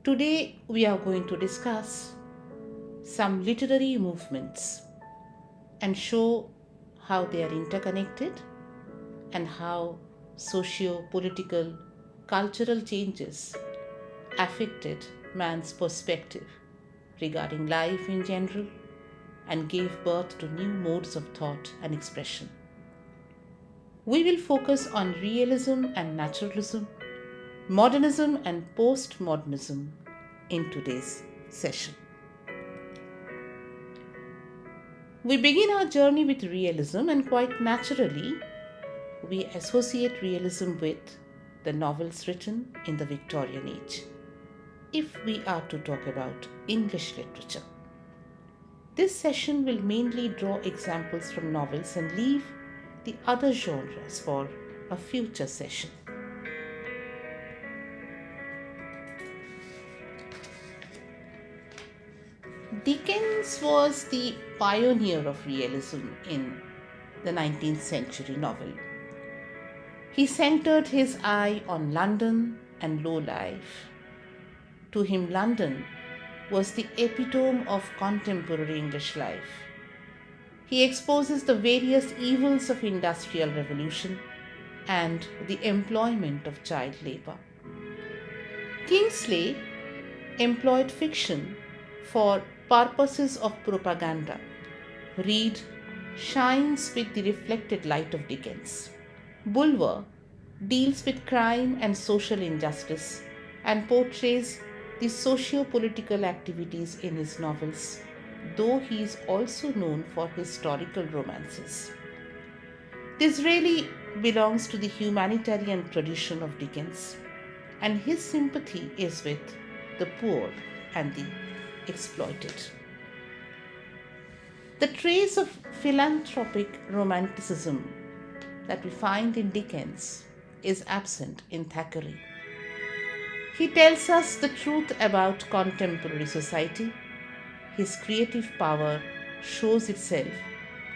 Today, we are going to discuss some literary movements and show how they are interconnected and how socio political, cultural changes affected man's perspective regarding life in general and gave birth to new modes of thought and expression. We will focus on realism and naturalism, modernism and postmodernism in today's session. We begin our journey with realism, and quite naturally, we associate realism with the novels written in the Victorian age, if we are to talk about English literature. This session will mainly draw examples from novels and leave the other genres for a future session. Dickens was the pioneer of realism in the 19th century novel. He centered his eye on London and low life. To him, London was the epitome of contemporary English life. He exposes the various evils of industrial revolution and the employment of child labor. Kingsley employed fiction for purposes of propaganda. Reed shines with the reflected light of Dickens. Bulwer deals with crime and social injustice and portrays the socio-political activities in his novels, though he is also known for historical romances. This really belongs to the humanitarian tradition of Dickens, and his sympathy is with the poor and the exploited. The trace of philanthropic romanticism that we find in Dickens is absent in Thackeray. He tells us the truth about contemporary society. His creative power shows itself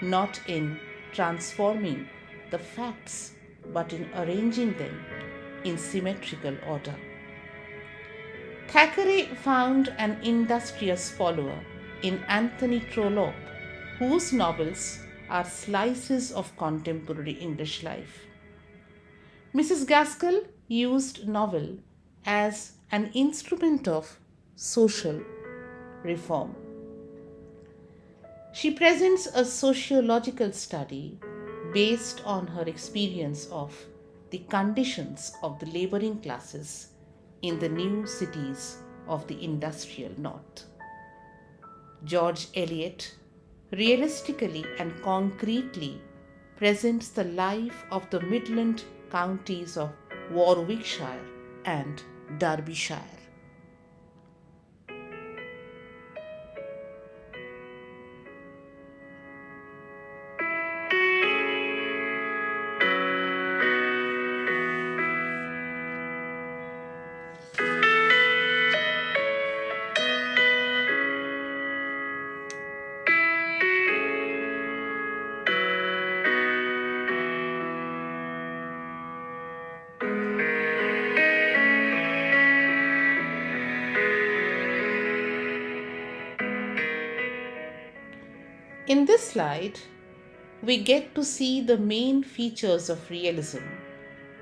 not in transforming the facts but in arranging them in symmetrical order. Thackeray found an industrious follower in Anthony Trollope, whose novels are slices of contemporary English life. Mrs. Gaskell used novel as an instrument of social reform. She presents a sociological study based on her experience of the conditions of the laboring classes in the new cities of the industrial north. George Eliot realistically and concretely presents the life of the Midland counties of Warwickshire and Derbyshire. In this slide, we get to see the main features of realism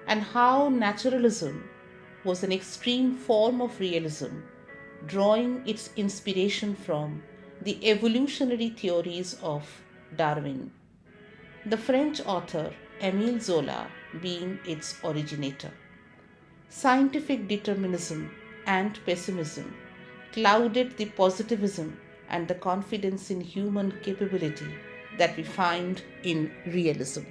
and how naturalism was an extreme form of realism, drawing its inspiration from the evolutionary theories of Darwin, the French author Émile Zola being its originator. Scientific determinism and pessimism clouded the positivism and the confidence in human capability that we find in realism.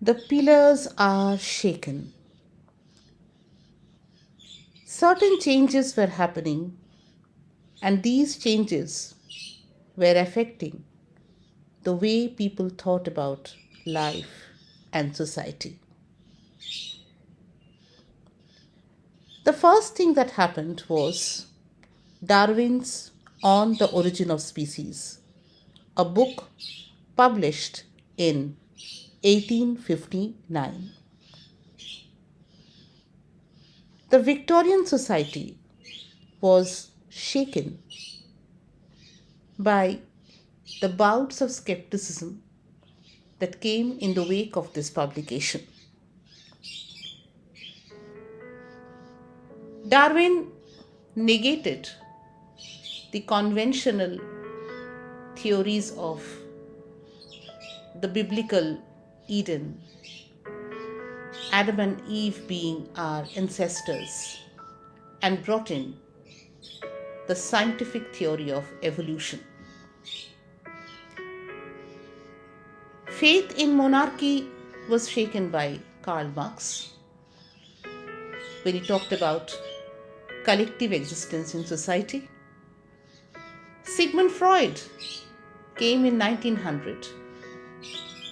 The pillars are shaken. Certain changes were happening, and these changes were affecting the way people thought about life and society. The first thing that happened was Darwin's On the Origin of Species, a book published in 1859. The Victorian society was shaken by the bouts of skepticism that came in the wake of this publication. Darwin negated the conventional theories of the biblical Eden, Adam and Eve being our ancestors, and brought in the scientific theory of evolution. Faith in monarchy was shaken by Karl Marx when he talked about collective existence in society. Sigmund Freud came in 1900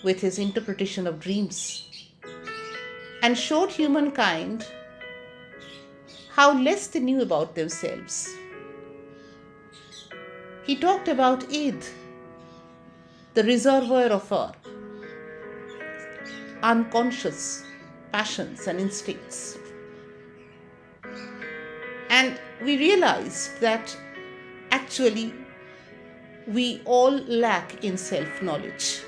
with his interpretation of dreams and showed humankind how less they knew about themselves. He talked about id, the reservoir of our unconscious passions and instincts. And we realized that actually we all lack in self-knowledge.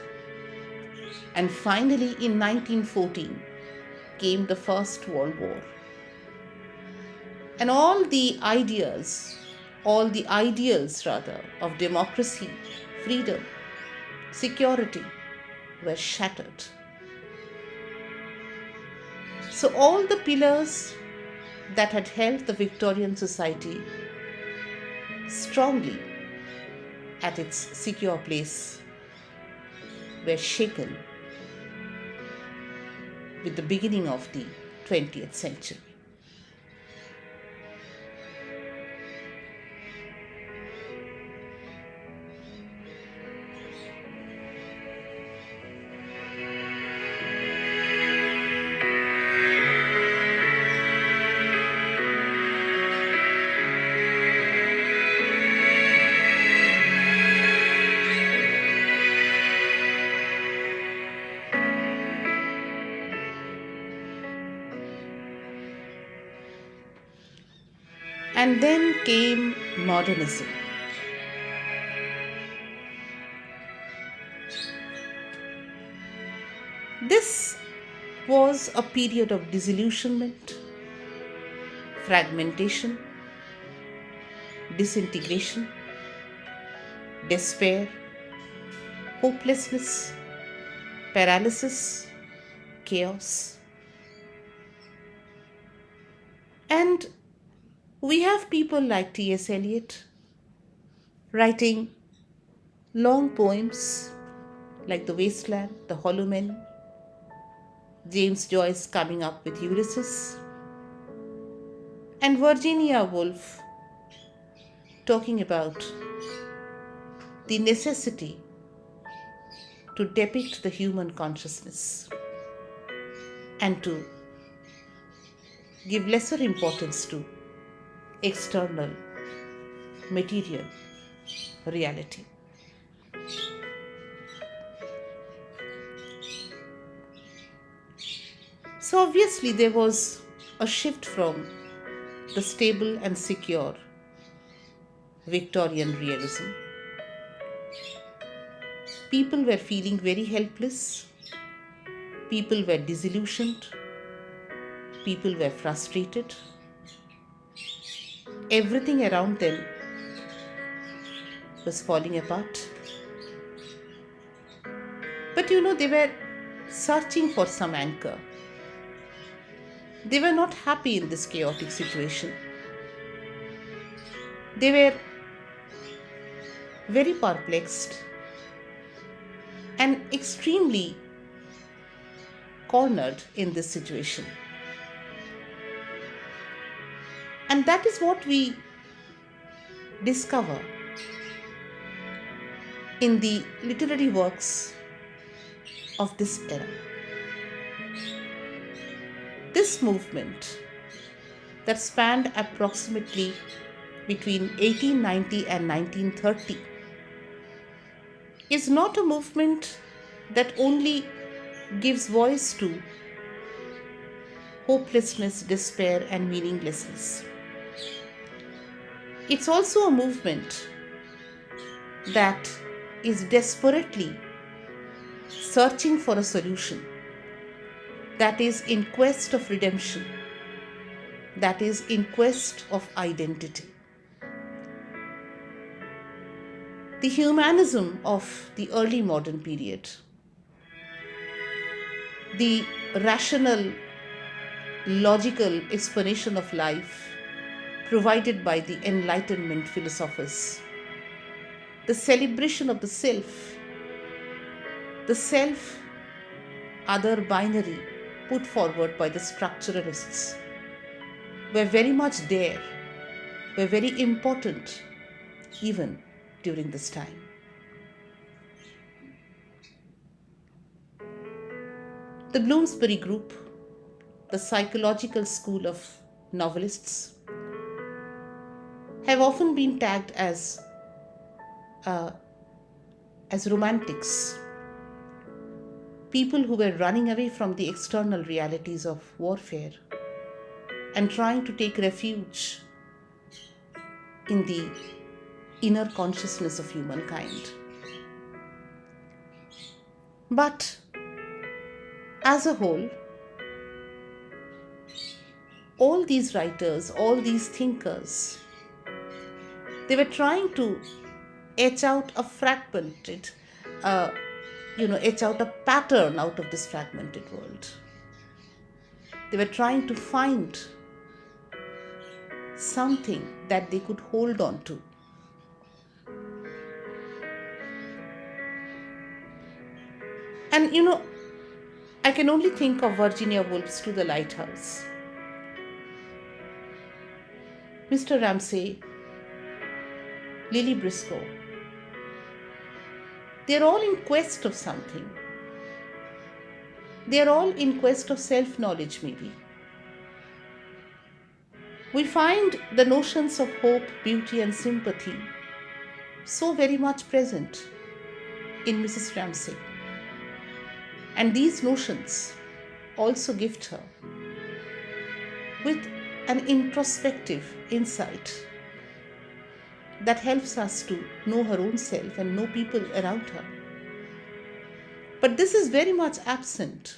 And finally, in 1914, came the First World War. And all the ideals of democracy, freedom, security were shattered. So all the pillars that had held the Victorian society strongly at its secure place were shaken with the beginning of the 20th century. And then came modernism. This was a period of disillusionment, fragmentation, disintegration, despair, hopelessness, paralysis, chaos. And we have people like T.S. Eliot writing long poems like The Wasteland, The Hollow Men, James Joyce coming up with Ulysses, and Virginia Woolf talking about the necessity to depict the human consciousness and to give lesser importance to external material reality. So obviously there was a shift from the stable and secure Victorian realism. People were feeling very helpless. People were disillusioned. People were frustrated. Everything around them was falling apart. But they were searching for some anchor. They were not happy in this chaotic situation. They were very perplexed and extremely cornered in this situation. And that is what we discover in the literary works of this era. This movement that spanned approximately between 1890 and 1930 is not a movement that only gives voice to hopelessness, despair, and meaninglessness. It's also a movement that is desperately searching for a solution, that is in quest of redemption, that is in quest of identity. The humanism of the early modern period, the rational, logical explanation of life provided by the Enlightenment philosophers, the celebration of the self-other binary put forward by the structuralists were very much there, were very important even during this time. The Bloomsbury group, the psychological school of novelists, have often been tagged as romantics, people who were running away from the external realities of warfare and trying to take refuge in the inner consciousness of humankind. But as a whole, all these writers, all these thinkers, they were trying to etch out a fragmented, etch out a pattern out of this fragmented world. They were trying to find something that they could hold on to. And I can only think of Virginia Woolf's To the Lighthouse, Mr. Ramsay, Lily Briscoe. They're all in quest of something. They're all in quest of self-knowledge, maybe. We find the notions of hope, beauty, and sympathy so very much present in Mrs. Ramsay. And these notions also gift her with an introspective insight that helps us to know her own self and know people around her. But this is very much absent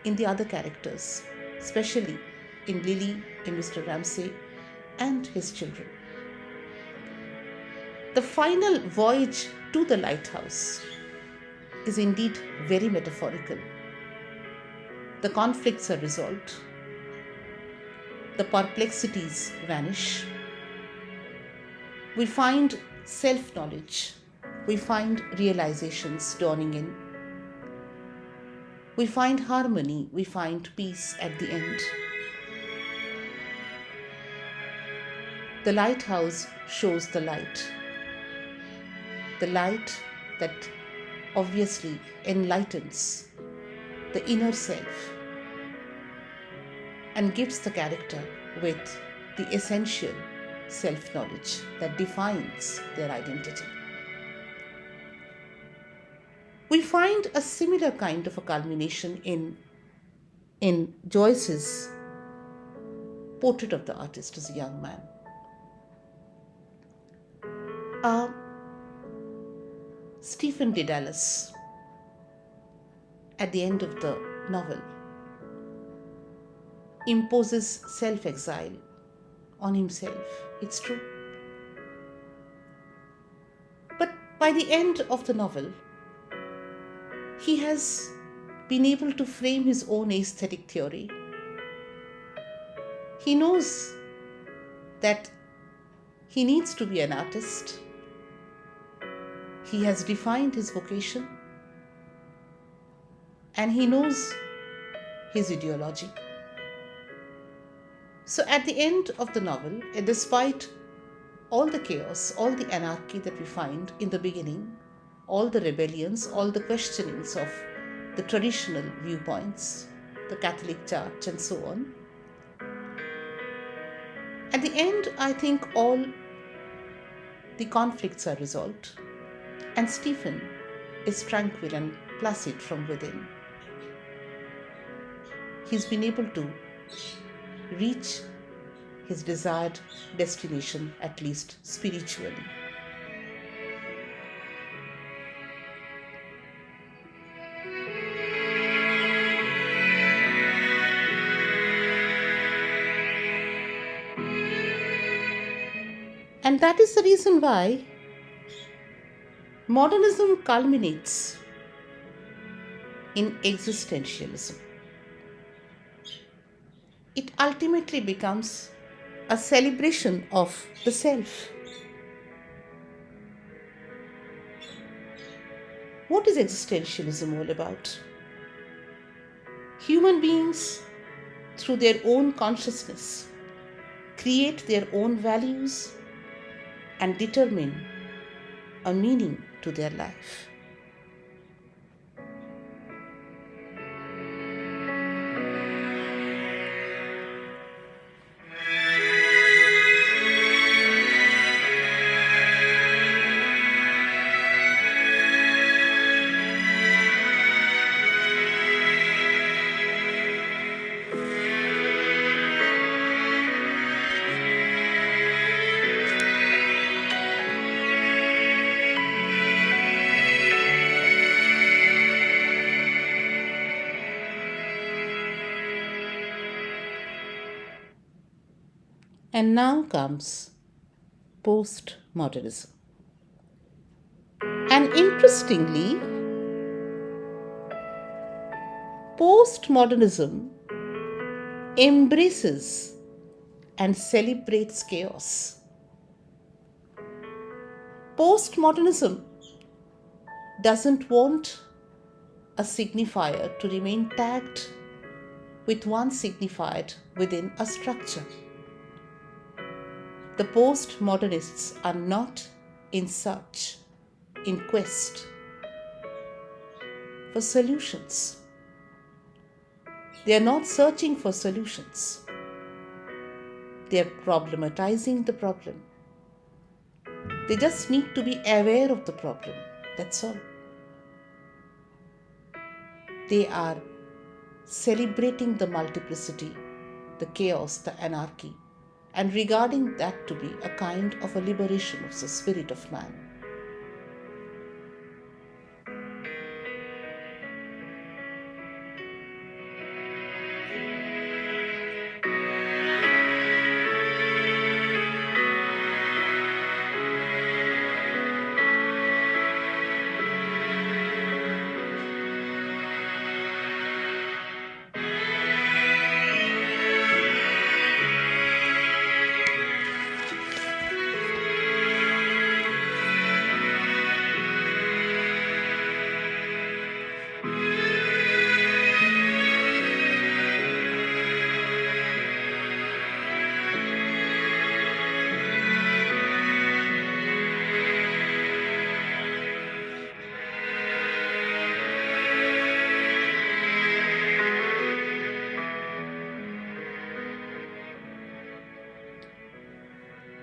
in the other characters, especially in Lily, in Mr. Ramsay, and his children. The final voyage to the lighthouse is indeed very metaphorical. The conflicts are resolved. The perplexities vanish. We find self-knowledge. We find realizations dawning in. We find harmony. We find peace at the end. The lighthouse shows the light. The light that obviously enlightens the inner self and gives the character with the essential self-knowledge that defines their identity. We find a similar kind of a culmination in Joyce's portrait of the artist as a young man. Stephen Dedalus, at the end of the novel, imposes self-exile on himself. It's true. But by the end of the novel, he has been able to frame his own aesthetic theory. He knows that he needs to be an artist. He has defined his vocation, and he knows his ideology. So at the end of the novel, despite all the chaos, all the anarchy that we find in the beginning, all the rebellions, all the questionings of the traditional viewpoints, the Catholic Church, and so on, at the end, I think all the conflicts are resolved, and Stephen is tranquil and placid from within. He's been able to reach his desired destination, at least spiritually. And that is the reason why modernism culminates in existentialism. It ultimately becomes a celebration of the self. What is existentialism all about? Human beings, through their own consciousness, create their own values and determine a meaning to their life. And now comes postmodernism. And interestingly, postmodernism embraces and celebrates chaos. Postmodernism doesn't want a signifier to remain tagged with one signified within a structure. The postmodernists are not in search, in quest for solutions. They are not searching for solutions. They are problematizing the problem. They just need to be aware of the problem. That's all. They are celebrating the multiplicity, the chaos, the anarchy, and regarding that to be a kind of a liberation of the spirit of man.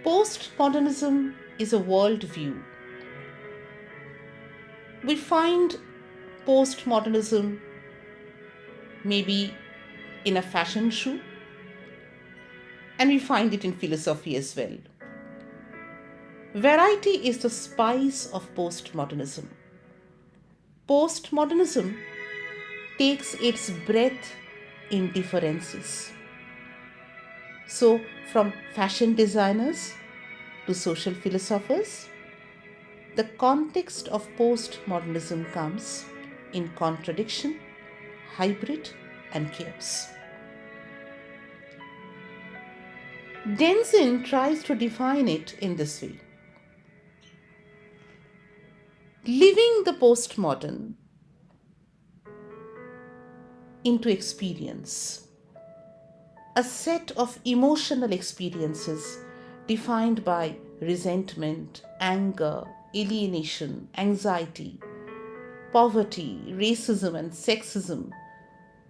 Postmodernism is a worldview. We find postmodernism maybe in a fashion shoe, and we find it in philosophy as well. Variety is the spice of postmodernism. Postmodernism takes its breath in differences. So, from fashion designers to social philosophers, the context of postmodernism comes in contradiction, hybrid, and chaos. Denzin tries to define it in this way. Living the postmodern into experience, a set of emotional experiences defined by resentment, anger, alienation, anxiety, poverty, racism, and sexism,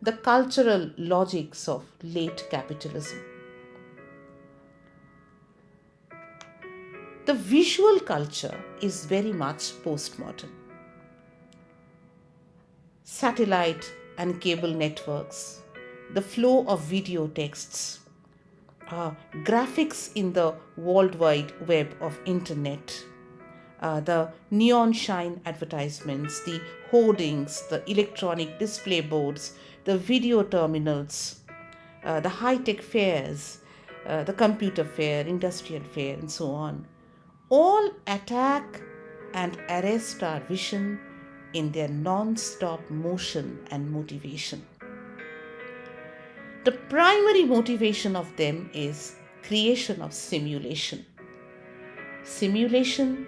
the cultural logics of late capitalism. The visual culture is very much postmodern. Satellite and cable networks, the flow of video texts, graphics in the World Wide Web of Internet, the neon shine advertisements, the hoardings, the electronic display boards, the video terminals, the high-tech fairs, the computer fair, industrial fair, and so on, all attack and arrest our vision in their non-stop motion and motivation. The primary motivation of them is creation of simulation. Simulation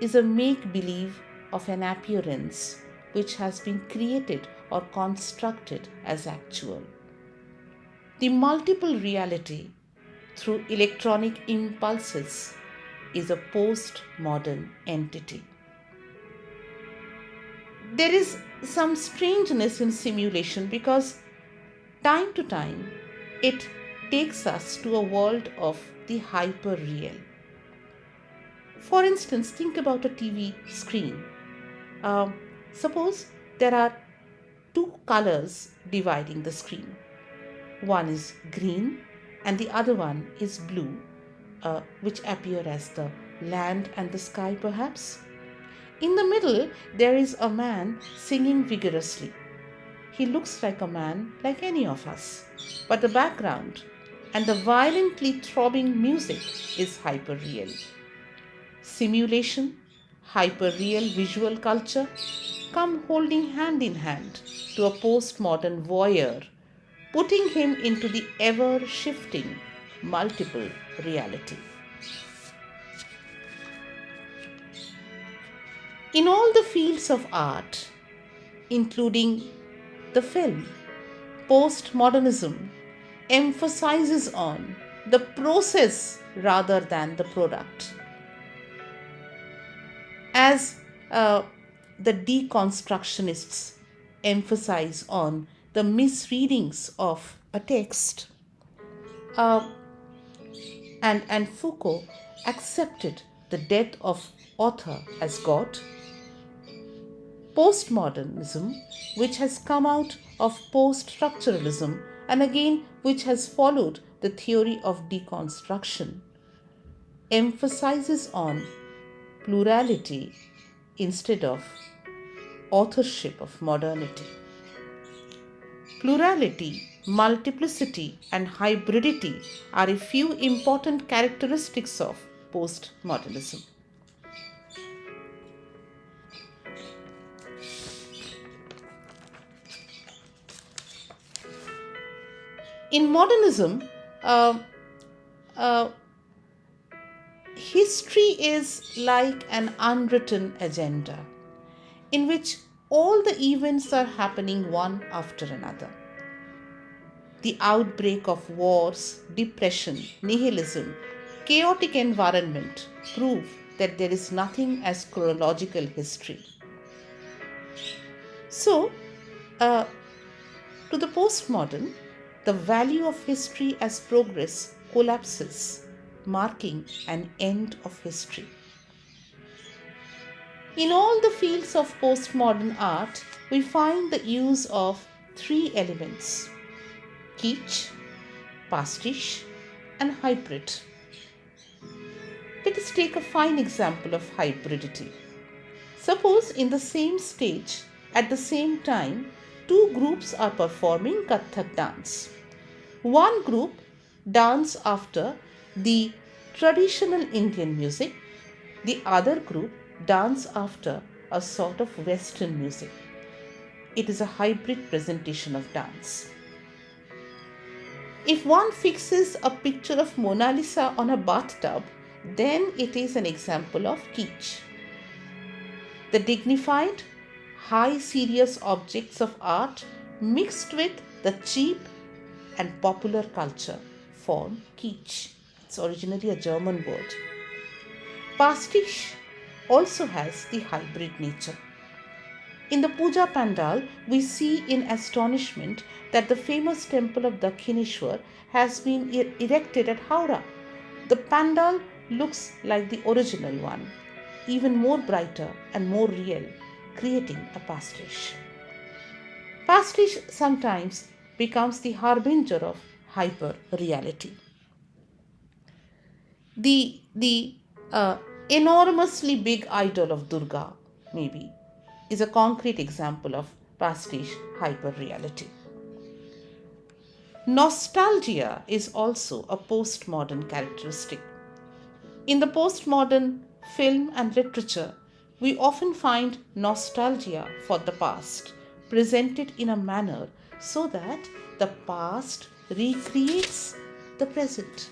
is a make-believe of an appearance which has been created or constructed as actual. The multiple reality through electronic impulses is a postmodern entity. There is some strangeness in simulation because time to time it takes us to a world of the hyper-real. For instance, think about a TV screen. Suppose there are two colors dividing the screen. One is green and the other one is blue, which appear as the land and the sky perhaps. In the middle, there is a man singing vigorously. He looks like a man like any of us, but the background and the violently throbbing music is hyper-real. Simulation, hyper-real visual culture come holding hand in hand to a postmodern voyeur, putting him into the ever-shifting multiple reality. In all the fields of art, including the film, postmodernism emphasizes on the process rather than the product. As the deconstructionists emphasize on the misreadings of a text, and Foucault accepted the death of author as God. Postmodernism, which has come out of post-structuralism and again which has followed the theory of deconstruction, emphasizes on plurality instead of authorship of modernity. Plurality, multiplicity, and hybridity are a few important characteristics of postmodernism. In modernism, history is like an unwritten agenda in which all the events are happening one after another. The outbreak of wars, depression, nihilism, chaotic environment prove that there is nothing as chronological history. So, to the postmodern, the value of history as progress collapses, marking an end of history. In all the fields of postmodern art, we find the use of three elements: kitsch, pastiche, and hybrid. Let us take a fine example of hybridity. Suppose in the same stage, at the same time, two groups are performing Kathak dance. One group dance after the traditional Indian music, the other group dance after a sort of Western music. It is a hybrid presentation of dance. If one fixes a picture of Mona Lisa on a bathtub, then it is an example of kitsch. The dignified, high serious objects of art mixed with the cheap and popular culture form kitsch. It's originally a German word. Pastiche also has the hybrid nature. In the puja pandal, we see in astonishment that the famous temple of Dakshineshwar has been erected at Howrah. The pandal looks like the original one, even more brighter and more real, creating a pastiche. Pastiche sometimes becomes the harbinger of hyper reality. The enormously big idol of Durga, maybe, is a concrete example of pastiche hyper reality. Nostalgia is also a postmodern characteristic. In the postmodern film and literature, we often find nostalgia for the past presented in a manner so that the past recreates the present.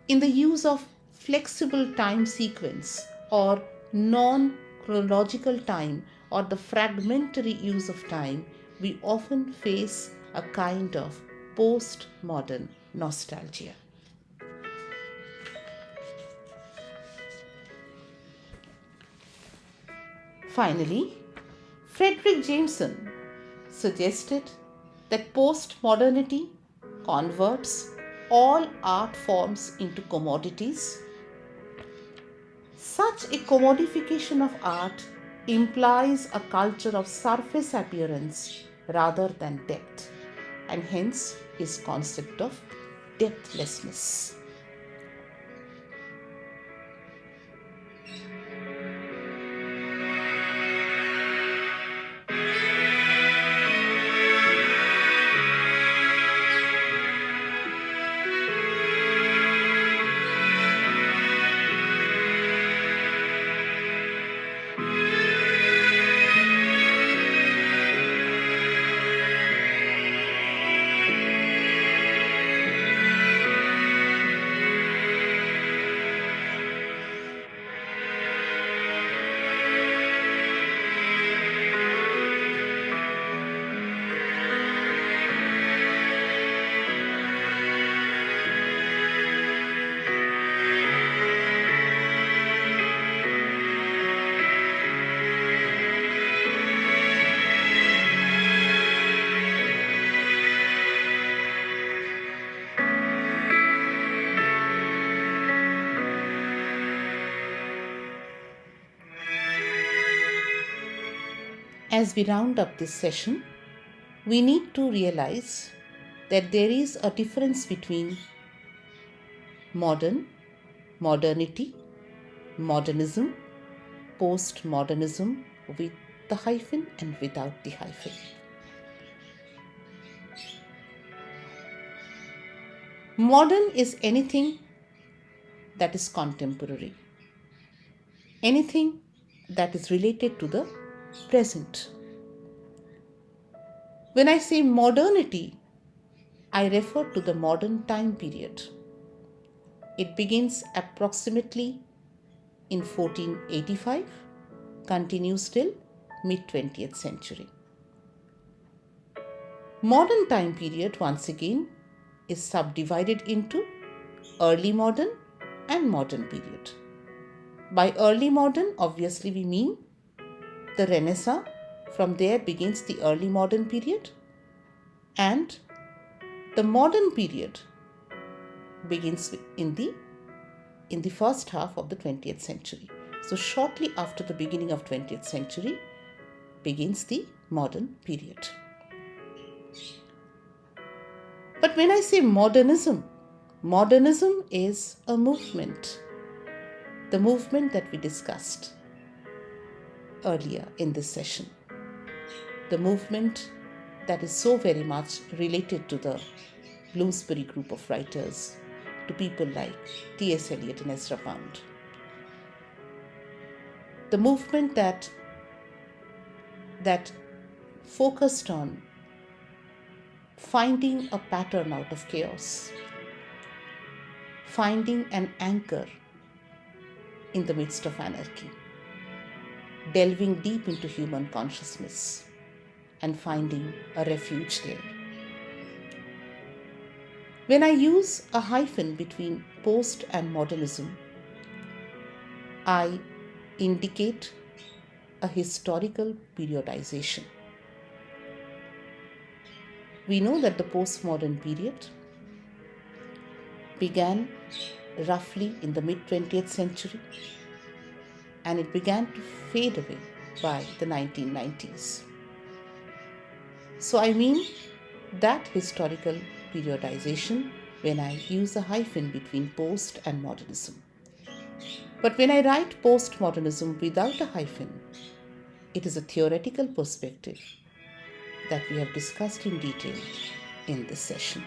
In the use of flexible time sequence or non chronological time or the fragmentary use of time, we often face a kind of postmodern nostalgia. Finally, Frederick Jameson suggested that postmodernity converts all art forms into commodities. Such a commodification of art implies a culture of surface appearance rather than depth, and hence his concept of depthlessness. As we round up this session, we need to realize that there is a difference between modernity, modernism, postmodernism with the hyphen and without the hyphen. Modern is anything that is contemporary, anything that is related to the present. When I say modernity, I refer to the modern time period. It begins approximately in 1485, continues till mid-20th century. Modern time period, once again, is subdivided into early modern and modern period. By early modern, obviously we mean the Renaissance. From there begins the early modern period, and the modern period begins in the first half of the 20th century. So shortly after the beginning of 20th century begins the modern period. But when I say modernism is a movement, the movement that we discussed earlier in this session, the movement that is so very much related to the Bloomsbury group of writers, to people like T.S. Eliot and Ezra Pound. The movement that focused on finding a pattern out of chaos, finding an anchor in the midst of anarchy, delving deep into human consciousness, and finding a refuge there. When I use a hyphen between post and modernism, I indicate a historical periodization. We know that the postmodern period began roughly in the mid 20th century and it began to fade away by the 1990s. So I mean that historical periodization when I use a hyphen between post and modernism. But when I write postmodernism without a hyphen, it is a theoretical perspective that we have discussed in detail in this session.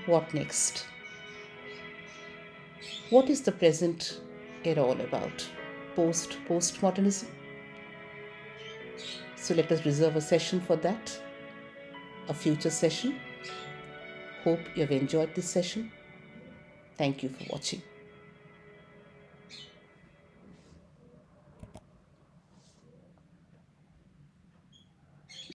What next? What is the present era all about? Postmodernism? So let us reserve a session for that, a future session. Hope you have enjoyed this session. Thank you for watching.